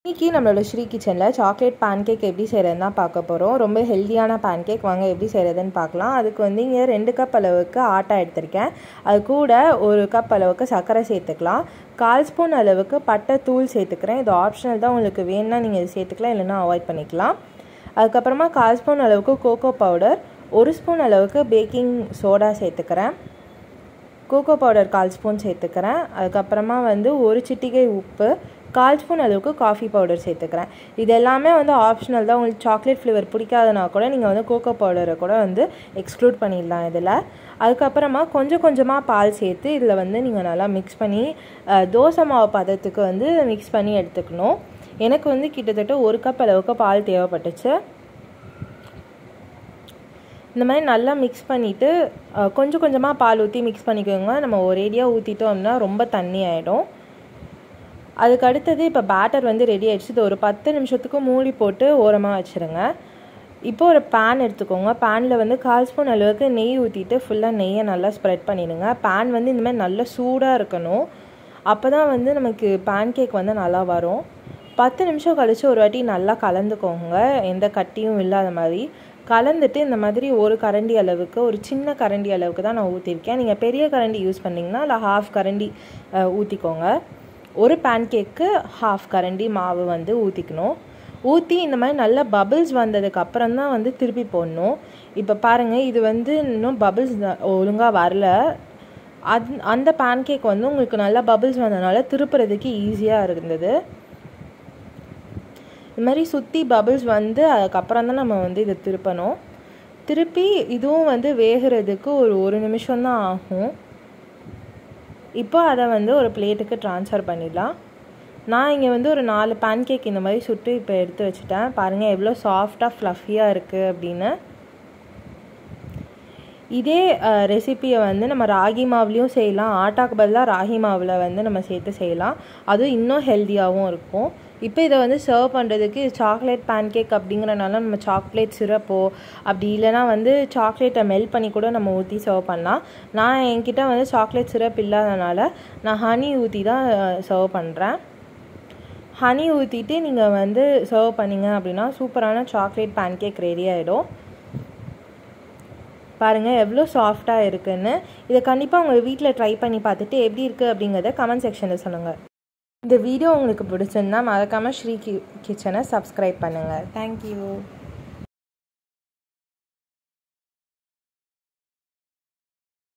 இன்னைக்கு நம்மளோட ஸ்ரீ கிச்சனில் சாக்லேட் பேன்கேக் எப்படி செய்கிறதுன்னு தான் பார்க்க போகிறோம். ரொம்ப ஹெல்த்தியான பேன்கேக், வாங்க எப்படி செய்கிறதுன்னு பார்க்கலாம். அதுக்கு வந்து இங்கே 2 கப் அளவுக்கு ஆட்டா எடுத்திருக்கேன். அது கூட 1 கப் அளவுக்கு சர்க்கரை சேர்த்துக்கலாம். 1/4 ஸ்பூன் அளவுக்கு பட்டை தூள் சேர்த்துக்கிறேன். இது ஆப்ஷனல் தான், உங்களுக்கு வேணும்னா நீங்கள் இது சேர்த்துக்கலாம், இல்லைன்னா அவாய்ட் பண்ணிக்கலாம். அதுக்கப்புறமா 1/4 ஸ்பூன் அளவுக்கு கோகோ பவுடர், 1 ஸ்பூன் அளவுக்கு பேக்கிங் சோடா சேர்த்துக்கிறேன். கோகோ பவுடர் 1/4 ஸ்பூன் சேர்த்துக்கிறேன். அதுக்கப்புறமா வந்து 1 சிட்டிகை உப்பு, 1/4 ஸ்பூன் அளவுக்கு காஃபி பவுடர் சேர்த்துக்கிறேன். இது எல்லாமே வந்து ஆப்ஷனல் தான். உங்களுக்கு சாக்லேட் ஃப்ளேவர் பிடிக்காதனா கூட நீங்கள் வந்து கோகோ பவுடரை கூட வந்து எக்ஸ்க்ளூட் பண்ணிடலாம் இதில். அதுக்கப்புறமா கொஞ்சம் கொஞ்சமாக பால் சேர்த்து இதில் வந்து நீங்கள் நல்லா மிக்ஸ் பண்ணி தோசை மாவு பதத்துக்கு வந்து மிக்ஸ் பண்ணி எடுத்துக்கணும். எனக்கு வந்து கிட்டத்தட்ட 1 கப் அளவுக்கு பால் தேவைப்பட்டுச்சு. இந்த மாதிரி நல்லா மிக்ஸ் பண்ணிவிட்டு கொஞ்சம் கொஞ்சமாக பால் ஊற்றி மிக்ஸ் பண்ணிக்கோங்க. நம்ம ஒரேடியாக ஊற்றிட்டோம் அப்படின்னா ரொம்ப தண்ணி ஆகிடும். அதுக்கு அடுத்தது இப்போ பேட்டர் வந்து ரெடி ஆகிடுச்சு. இது ஒரு 10 நிமிஷத்துக்கு மூடி போட்டு ஓரமாக வச்சுருங்க. இப்போ ஒரு பேன் எடுத்துக்கோங்க. பேனில் வந்து 1/4 ஸ்பூன் அளவுக்கு நெய் ஊற்றிட்டு ஃபுல்லாக நெய்யை நல்லா ஸ்ப்ரெட் பண்ணிடுங்க. பேன் வந்து இந்த மாதிரி நல்லா சூடாக இருக்கணும். அப்போ தான் வந்து நமக்கு பேன்கேக் வந்து நல்லா வரும். 10 நிமிஷம் கழித்து ஒரு வாட்டி நல்லா கலந்துக்கோங்க, எந்த கட்டியும் இல்லாத மாதிரி கலந்துட்டு இந்த மாதிரி ஒரு கரண்டி அளவுக்கு, ஒரு சின்ன கரண்டி அளவுக்கு தான் நான் ஊற்றிருக்கேன். நீங்கள் பெரிய கரண்டி யூஸ் பண்ணிங்கன்னா இல்லை 1/2 கரண்டி ஊற்றிக்கோங்க. ஒரு பேன்கேக்கு 1/2 கரண்டி மாவு வந்து ஊற்றிக்கணும். ஊற்றி இந்த மாதிரி நல்லா பபிள்ஸ் வந்ததுக்கு அப்புறம் தான் வந்து திருப்பி போடணும். இப்போ பாருங்கள், இது வந்து இன்னும் பபிள்ஸ் ஒழுங்காக வரல. அந்த பேன்கேக் வந்து உங்களுக்கு நல்லா பபிள்ஸ் வந்ததுனால திருப்புறதுக்கு ஈஸியாக இருந்தது. இது மாதிரி சுற்றி பபிள்ஸ் வந்து அதுக்கப்புறம் தான் நம்ம வந்து இதை திருப்பணும். திருப்பி இதுவும் வந்து வேகிறதுக்கு ஒரு நிமிஷம் தான் ஆகும். இப்போ அதை வந்து ஒரு பிளேட்டுக்கு ட்ரான்ஸ்ஃபர் பண்ணிடலாம். நான் இங்கே வந்து ஒரு 4 பேன்கேக் இந்த மாதிரி சுட்டு இப்போ எடுத்து வச்சுட்டேன். பாருங்கள் எவ்வளோ சாஃப்டாக ஃப்ளஃபியாக இருக்குது அப்படின்னு. இதே ரெசிப்பியை வந்து நம்ம ராகி மாவுலேயும் செய்யலாம். ஆட்டாக்கு பதிலாக ராகி மாவில் வந்து நம்ம சேர்த்து செய்யலாம். அதுவும் இன்னும் ஹெல்த்தியாகவும் இருக்கும். இப்போ இதை வந்து சர்வ் பண்ணுறதுக்கு சாக்லேட் பேன்கேக் அப்படிங்கிறனால நம்ம சாக்லேட் சிரப்போ அப்படி இல்லைனா வந்து சாக்லேட்டை மெல்ட் பண்ணி கூட நம்ம ஊற்றி சர்வ் பண்ணலாம். நான் என்கிட்ட வந்து சாக்லேட் சிரப் இல்லாதனால நான் ஹனி ஊற்றி தான் சர்வ் பண்ணுறேன். ஹனி ஊற்றிட்டு நீங்கள் வந்து சர்வ் பண்ணிங்க அப்படின்னா சூப்பரான சாக்லேட் பேன்கேக் ரெடி ஆகிடும். பாருங்கள் எவ்வளோ சாஃப்டாக இருக்குதுன்னு. இதை கண்டிப்பாக உங்கள் வீட்டில் ட்ரை பண்ணி பார்த்துட்டு எப்படி இருக்குது அப்படிங்கிறத கமெண்ட் செக்ஷனில் சொல்லுங்கள். இந்த வீடியோ உங்களுக்கு பிடிச்சிருந்தா மறக்காமல் ஸ்ரீ கிச்சனை சப்ஸ்கிரைப் பண்ணுங்கள். தேங்க்யூ.